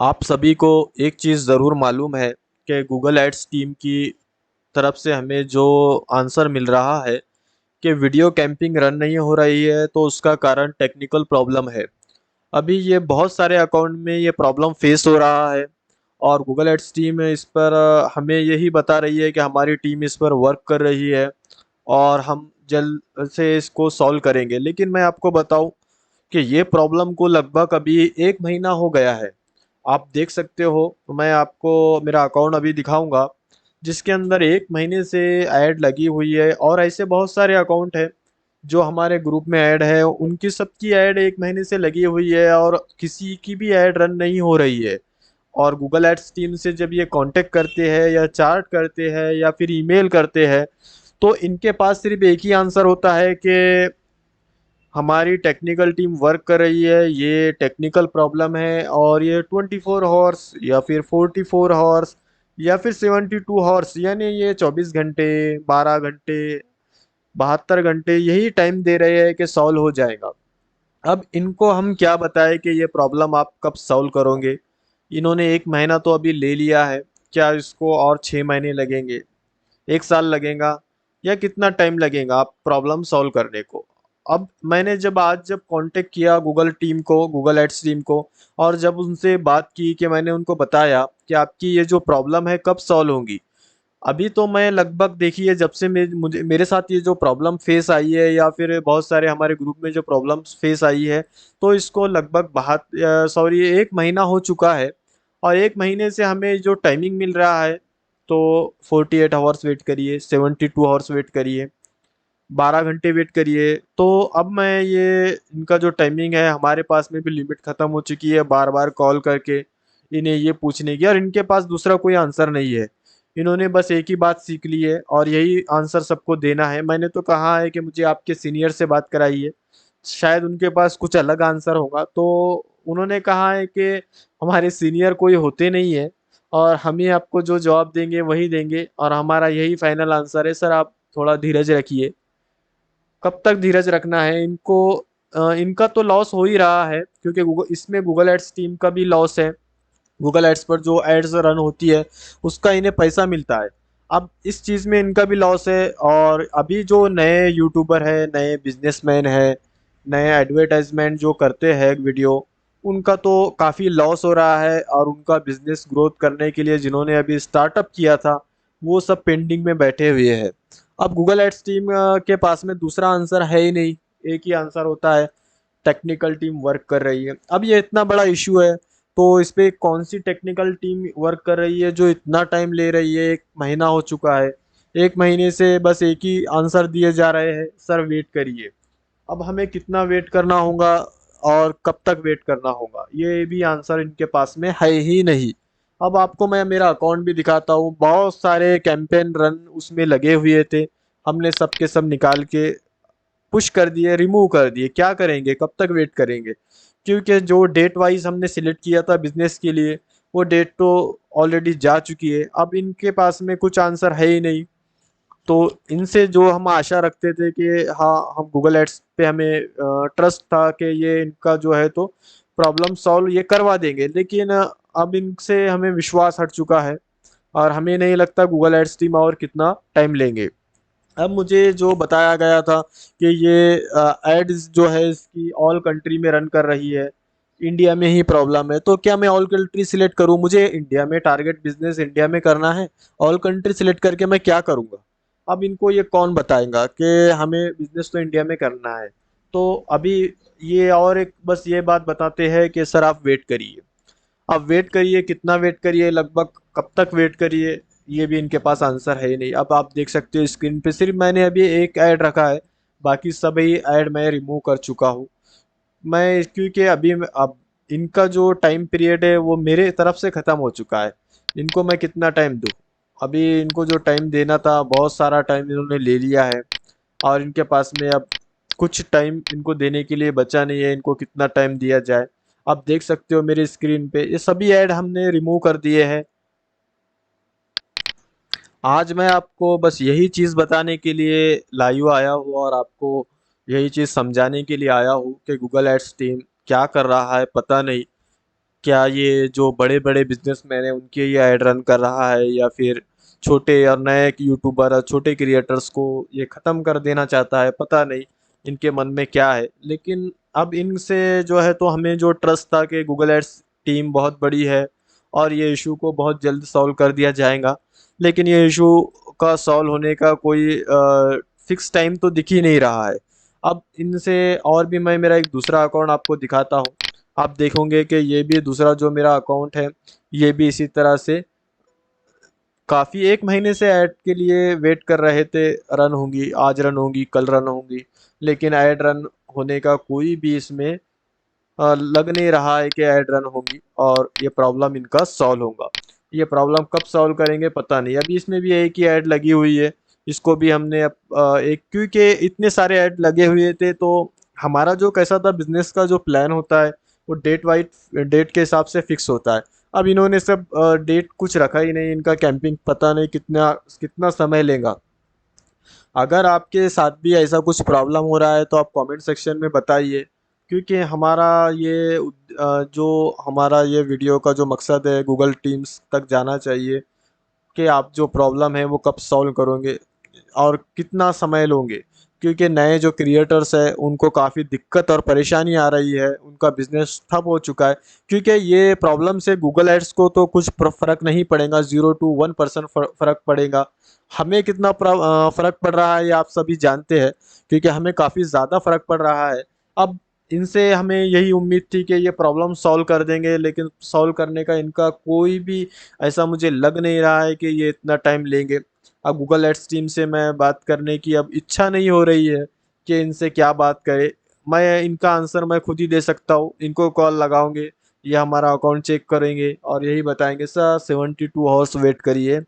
आप सभी को एक चीज़ ज़रूर मालूम है कि गूगल एड्स टीम की तरफ से हमें जो आंसर मिल रहा है कि वीडियो कैंपिंग रन नहीं हो रही है, तो उसका कारण टेक्निकल प्रॉब्लम है। अभी ये बहुत सारे अकाउंट में ये प्रॉब्लम फेस हो रहा है और गूगल एड्स टीम इस पर हमें यही बता रही है कि हमारी टीम इस पर वर्क कर रही है और हम जल्द से इसको सॉल्व करेंगे। लेकिन मैं आपको बताऊं कि ये प्रॉब्लम को लगभग अभी 1 महीना हो गया है। आप देख सकते हो, मैं आपको मेरा अकाउंट अभी दिखाऊंगा जिसके अंदर 1 महीने से ऐड लगी हुई है, और ऐसे बहुत सारे अकाउंट हैं जो हमारे ग्रुप में ऐड है, उनकी सबकी ऐड 1 महीने से लगी हुई है और किसी की भी ऐड रन नहीं हो रही है। और गूगल एड्स टीम से जब ये कांटेक्ट करते हैं या चैट करते हैं या फिर ईमेल करते हैं, तो इनके पास सिर्फ एक ही आंसर होता है कि हमारी टेक्निकल टीम वर्क कर रही है, ये टेक्निकल प्रॉब्लम है और ये 24 हॉर्स या फिर 44 हॉर्स या फिर 72 हॉर्स, यानी ये 24 घंटे, 12 घंटे, 72 घंटे यही टाइम दे रहे हैं कि सॉल्व हो जाएगा। अब इनको हम क्या बताएं कि ये प्रॉब्लम आप कब सॉल्व करोगे। इन्होंने 1 महीना तो अभी ले लिया है, क्या इसको और 6 महीने लगेंगे, 1 साल लगेगा, या कितना टाइम लगेगा आप प्रॉब्लम सॉल्व करने को। अब मैंने जब कांटेक्ट किया गूगल टीम को, गूगल एड्स टीम को, और जब उनसे बात की कि मैंने उनको बताया कि आपकी ये जो प्रॉब्लम है कब सॉल्व होगी। अभी तो मैं लगभग देखिए, जब से मुझे मेरे साथ ये जो प्रॉब्लम फेस आई है या फिर बहुत सारे हमारे ग्रुप में जो प्रॉब्लम फेस आई है, तो इसको लगभग बात सॉरी 1 महीना हो चुका है। और 1 महीने से हमें जो टाइमिंग मिल रहा है, तो 48 आवर्स वेट करिए, 72 आवर्स वेट करिए, 12 घंटे वेट करिए। तो अब मैं ये इनका जो टाइमिंग है, हमारे पास में भी लिमिट ख़त्म हो चुकी है बार बार कॉल करके इन्हें ये पूछने की, और इनके पास दूसरा कोई आंसर नहीं है। इन्होंने बस एक ही बात सीख ली है और यही आंसर सबको देना है। मैंने तो कहा है कि मुझे आपके सीनियर से बात कराइए, शायद उनके पास कुछ अलग आंसर होगा। तो उन्होंने कहा है कि हमारे सीनियर कोई होते नहीं है और हम ही आपको जो जवाब देंगे वही देंगे, और हमारा यही फाइनल आंसर है। सर आप थोड़ा धीरज रखिए। कब तक धीरज रखना है इनको। इनका तो लॉस हो ही रहा है, क्योंकि गूगल इसमें गूगल एड्स टीम का भी लॉस है। गूगल एड्स पर जो एड्स रन होती है उसका इन्हें पैसा मिलता है। अब इस चीज़ में इनका भी लॉस है। और अभी जो नए यूट्यूबर है, नए बिजनेसमैन है, नए एडवर्टाइजमेंट जो करते हैं वीडियो, उनका तो काफ़ी लॉस हो रहा है। और उनका बिजनेस ग्रोथ करने के लिए जिन्होंने अभी स्टार्टअप किया था, वो सब पेंडिंग में बैठे हुए हैं। अब गूगल एड्स टीम के पास में दूसरा आंसर है ही नहीं, एक ही आंसर होता है, टेक्निकल टीम वर्क कर रही है। अब ये इतना बड़ा इशू है, तो इस पे कौन सी टेक्निकल टीम वर्क कर रही है जो इतना टाइम ले रही है। 1 महीना हो चुका है, 1 महीने से बस एक ही आंसर दिए जा रहे हैं, सर वेट करिए। अब हमें कितना वेट करना होगा और कब तक वेट करना होगा, ये भी आंसर इनके पास में है ही नहीं। अब आपको मैं मेरा अकाउंट भी दिखाता हूँ, बहुत सारे कैंपेन रन उसमें लगे हुए थे, हमने सब के सब निकाल के पुश कर दिए, रिमूव कर दिए। क्या करेंगे, कब तक वेट करेंगे, क्योंकि जो डेट वाइज हमने सिलेक्ट किया था बिजनेस के लिए, वो डेट तो ऑलरेडी जा चुकी है। अब इनके पास में कुछ आंसर है ही नहीं। तो इनसे जो हम आशा रखते थे कि हाँ, हम गूगल एड्स पे हमें ट्रस्ट था कि ये इनका जो है तो प्रॉब्लम सॉल्व ये करवा देंगे, लेकिन अब इनसे हमें विश्वास हट चुका है और हमें नहीं लगता गूगल एड्स टीम और कितना टाइम लेंगे। अब मुझे जो बताया गया था कि ये एड्स जो है इसकी ऑल कंट्री में रन कर रही है, इंडिया में ही प्रॉब्लम है। तो क्या मैं ऑल कंट्री सिलेक्ट करूं, मुझे इंडिया में टारगेट बिजनेस इंडिया में करना है, ऑल कंट्री सिलेक्ट करके मैं क्या करूंगा। अब इनको ये कौन बताएगा कि हमें बिजनेस तो इंडिया में करना है। तो अभी ये और एक बस ये बात बताते हैं कि सर आप वेट करिए। अब वेट करिए, कितना वेट करिए, लगभग कब तक वेट करिए, ये भी इनके पास आंसर है ही नहीं। अब आप देख सकते हो स्क्रीन पे सिर्फ मैंने अभी एक ऐड रखा है, बाकी सभी ऐड मैं रिमूव कर चुका हूँ। मैं क्योंकि अभी अब इनका जो टाइम पीरियड है वो मेरे तरफ से ख़त्म हो चुका है। इनको मैं कितना टाइम दूँ। अभी इनको जो टाइम देना था बहुत सारा टाइम इन्होंने ले लिया है, और इनके पास में अब कुछ टाइम इनको देने के लिए बचा नहीं है। इनको कितना टाइम दिया जाए। आप देख सकते हो मेरी स्क्रीन पे ये सभी ऐड हमने रिमूव कर दिए हैं। आज मैं आपको बस यही चीज़ बताने के लिए लाइव आया हूँ और आपको यही चीज़ समझाने के लिए आया हूँ कि गूगल एड्स टीम क्या कर रहा है पता नहीं। क्या ये जो बड़े-बड़े बिज़नेसमैन हैं उनके ये ऐड रन कर रहा है, या फिर छोटे और नए यूट्यूबर और छोटे क्रिएटर्स को ये ख़त्म कर देना चाहता है, पता नहीं इनके मन में क्या है। लेकिन अब इनसे जो है तो हमें जो ट्रस्ट था कि गूगल एड्स टीम बहुत बड़ी है और ये इश्यू को बहुत जल्द सॉल्व कर दिया जाएगा। लेकिन ये इश्यू का सॉल्व होने का कोई फ़िक्स टाइम तो दिख ही नहीं रहा है। अब इनसे और भी मैं मेरा एक दूसरा अकाउंट आपको दिखाता हूँ। आप देखोगे कि ये भी दूसरा जो मेरा अकाउंट है, ये भी इसी तरह से काफ़ी 1 महीने से ऐड के लिए वेट कर रहे थे, रन होंगी, आज रन होंगी, कल रन होंगी। लेकिन ऐड रन होने का कोई भी इसमें लग नहीं रहा है कि ऐड रन होंगी और ये प्रॉब्लम इनका सॉल्व होगा। ये प्रॉब्लम कब सॉल्व करेंगे पता नहीं। अभी इसमें भी एक ही ऐड लगी हुई है, इसको भी हमने अब एक, क्योंकि इतने सारे ऐड लगे हुए थे तो हमारा जो कैसा था बिजनेस का जो प्लान होता है वो डेट के हिसाब से फिक्स होता है। अब इन्होंने सब डेट कुछ रखा ही नहीं, इनका कैंपिंग पता नहीं कितना कितना समय लेगा। अगर आपके साथ भी ऐसा कुछ प्रॉब्लम हो रहा है तो आप कमेंट सेक्शन में बताइए, क्योंकि जो हमारा ये वीडियो का जो मकसद है गूगल टीम्स तक जाना चाहिए कि आप जो प्रॉब्लम है वो कब सॉल्व करोगे और कितना समय लोगे। क्योंकि नए जो क्रिएटर्स हैं उनको काफ़ी दिक्कत और परेशानी आ रही है, उनका बिजनेस ठप हो चुका है। क्योंकि ये प्रॉब्लम से गूगल एड्स को तो कुछ फ़र्क नहीं पड़ेगा, 0 to 1% फ़र्क पड़ेगा। हमें कितना फ़र्क पड़ रहा है ये आप सभी जानते हैं, क्योंकि हमें काफ़ी ज़्यादा फ़र्क पड़ रहा है। अब इनसे हमें यही उम्मीद थी कि ये प्रॉब्लम सॉल्व कर देंगे, लेकिन सॉल्व करने का इनका कोई भी ऐसा मुझे लग नहीं रहा है कि ये इतना टाइम लेंगे। अब गूगल एड्स टीम से मैं बात करने की अब इच्छा नहीं हो रही है कि इनसे क्या बात करें। मैं इनका आंसर मैं खुद ही दे सकता हूँ, इनको कॉल लगाओगे, ये हमारा अकाउंट चेक करेंगे और यही बताएंगे सर 72 आवर्स वेट करिए,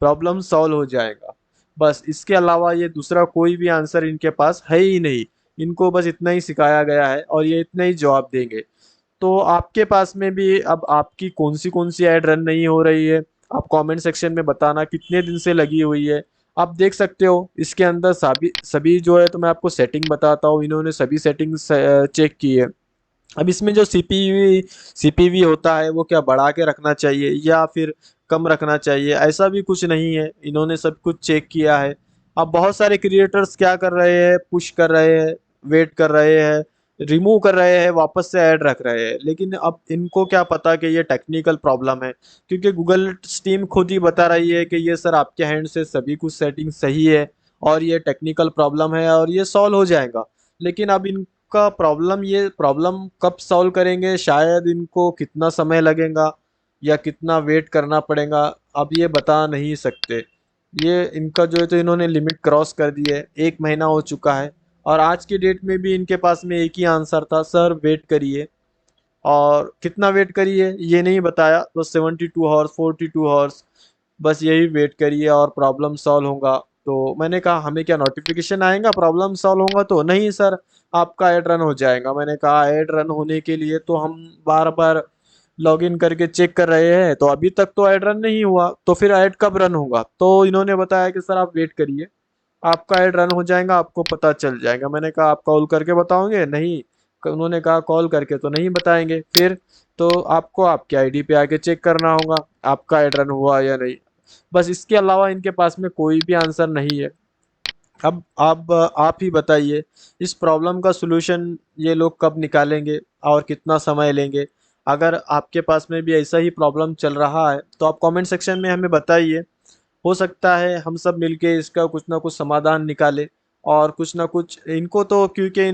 प्रॉब्लम सॉल्व हो जाएगा। बस इसके अलावा ये दूसरा कोई भी आंसर इनके पास है ही नहीं। इनको बस इतना ही सिखाया गया है और ये इतना ही जवाब देंगे। तो आपके पास में भी अब आपकी कौन सी ऐड रन नहीं हो रही है, आप कमेंट सेक्शन में बताना कितने दिन से लगी हुई है। आप देख सकते हो इसके अंदर सभी सभी जो है, तो मैं आपको सेटिंग बताता हूँ, इन्होंने सभी सेटिंग्स चेक की है। अब इसमें जो सीपीवी होता है वो क्या बढ़ा के रखना चाहिए या फिर कम रखना चाहिए, ऐसा भी कुछ नहीं है, इन्होंने सब कुछ चेक किया है। अब बहुत सारे क्रिएटर्स क्या कर रहे हैं, पुश कर रहे हैं, वेट कर रहे हैं, रिमूव कर रहे हैं, वापस से ऐड रख रहे हैं, लेकिन अब इनको क्या पता कि ये टेक्निकल प्रॉब्लम है। क्योंकि गूगल टीम खुद ही बता रही है कि ये सर आपके हैंड से सभी कुछ सेटिंग सही है और ये टेक्निकल प्रॉब्लम है और ये सॉल्व हो जाएगा। लेकिन अब इनका ये प्रॉब्लम कब सॉल्व करेंगे, शायद इनको कितना समय लगेगा या कितना वेट करना पड़ेगा, अब ये बता नहीं सकते। ये इनका जो है तो इन्होंने लिमिट क्रॉस कर दी है, 1 महीना हो चुका है और आज की डेट में भी इनके पास में एक ही आंसर था, सर वेट करिए। और कितना वेट करिए ये नहीं बताया, तो 72 आवर्स, 42 आवर्स, बस यही वेट करिए और प्रॉब्लम सॉल्व होगा। तो मैंने कहा हमें क्या नोटिफिकेशन आएगा प्रॉब्लम सॉल्व होगा, तो नहीं सर आपका ऐड रन हो जाएगा। मैंने कहा ऐड रन होने के लिए तो हम बार बार लॉगिन करके चेक कर रहे हैं, तो अभी तक तो ऐड रन नहीं हुआ, तो फिर ऐड कब रन होगा। तो इन्होंने बताया कि सर आप वेट करिए, आपका ऐड रन हो जाएगा, आपको पता चल जाएगा। मैंने कहा आप कॉल करके बताओगे, नहीं। उन्होंने कहा कॉल करके तो नहीं बताएंगे, फिर तो आपको आपके आईडी पे आके चेक करना होगा आपका ऐड रन हुआ या नहीं। बस इसके अलावा इनके पास में कोई भी आंसर नहीं है। अब आप ही बताइए इस प्रॉब्लम का सॉल्यूशन ये लोग कब निकालेंगे और कितना समय लेंगे। अगर आपके पास में भी ऐसा ही प्रॉब्लम चल रहा है तो आप कमेंट सेक्शन में हमें बताइए, हो सकता है हम सब मिलके इसका कुछ ना कुछ समाधान निकालें। और कुछ ना कुछ इनको तो, क्योंकि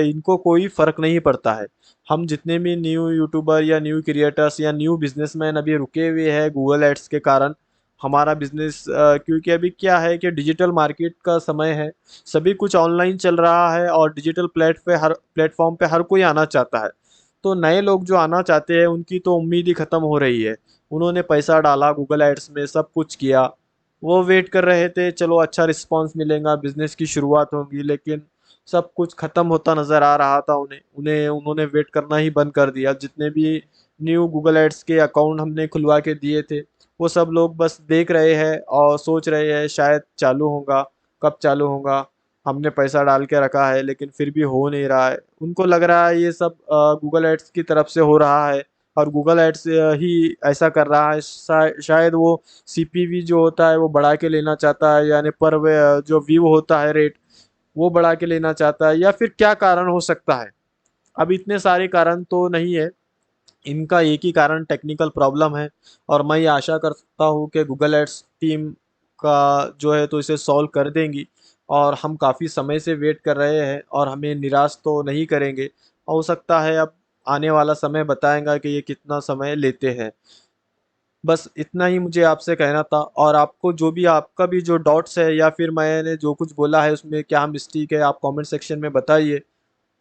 इनको कोई फ़र्क नहीं पड़ता है। हम जितने भी न्यू यूट्यूबर या न्यू क्रिएटर्स या न्यू बिजनेसमैन अभी रुके हुए हैं गूगल एड्स के कारण, हमारा बिजनेस, क्योंकि अभी क्या है कि डिजिटल मार्केट का समय है, सभी कुछ ऑनलाइन चल रहा है और डिजिटल प्लेटफॉर्म पे हर कोई आना चाहता है। तो नए लोग जो आना चाहते हैं उनकी तो उम्मीद ही ख़त्म हो रही है। उन्होंने पैसा डाला गूगल एड्स में, सब कुछ किया, वो वेट कर रहे थे चलो अच्छा रिस्पांस मिलेगा, बिजनेस की शुरुआत होगी, लेकिन सब कुछ खत्म होता नजर आ रहा था उन्हें उन्हें उन्होंने वेट करना ही बंद कर दिया। जितने भी न्यू गूगल एड्स के अकाउंट हमने खुलवा के दिए थे वो सब लोग बस देख रहे हैं और सोच रहे हैं शायद चालू होगा, कब चालू होगा। हमने पैसा डाल के रखा है लेकिन फिर भी हो नहीं रहा है, उनको लग रहा है ये सब गूगल एड्स की तरफ से हो रहा है और गूगल एड्स ही ऐसा कर रहा है। शायद वो सीपीवी जो होता है वो बढ़ा के लेना चाहता है, यानी पर जो व्यू होता है रेट वो बढ़ा के लेना चाहता है, या फिर क्या कारण हो सकता है। अब इतने सारे कारण तो नहीं है, इनका एक ही कारण टेक्निकल प्रॉब्लम है। और मैं ये आशा करता हूँ कि गूगल एड्स टीम का जो है तो इसे सॉल्व कर देंगी, और हम काफ़ी समय से वेट कर रहे हैं और हमें निराश तो नहीं करेंगे। हो सकता है अब आने वाला समय बताएगा कि ये कितना समय लेते हैं। बस इतना ही मुझे आपसे कहना था, और आपको जो भी आपका भी जो डाउट्स है या फिर मैंने जो कुछ बोला है उसमें क्या मिस्टेक है, आप कमेंट सेक्शन में बताइए।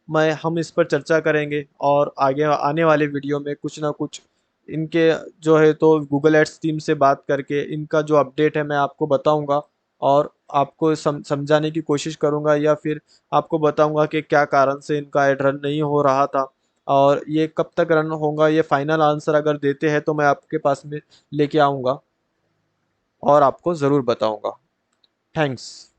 मैं हम इस पर चर्चा करेंगे, और आगे आने वाले वीडियो में कुछ ना कुछ इनके जो है तो गूगल एड्स टीम से बात करके इनका जो अपडेट है मैं आपको बताऊंगा, और आपको समझाने की कोशिश करूंगा, या फिर आपको बताऊंगा कि क्या कारण से इनका एड रन नहीं हो रहा था, और ये कब तक रन होगा। ये फाइनल आंसर अगर देते हैं तो मैं आपके पास में लेके आऊंगा और आपको ज़रूर बताऊंगा। थैंक्स।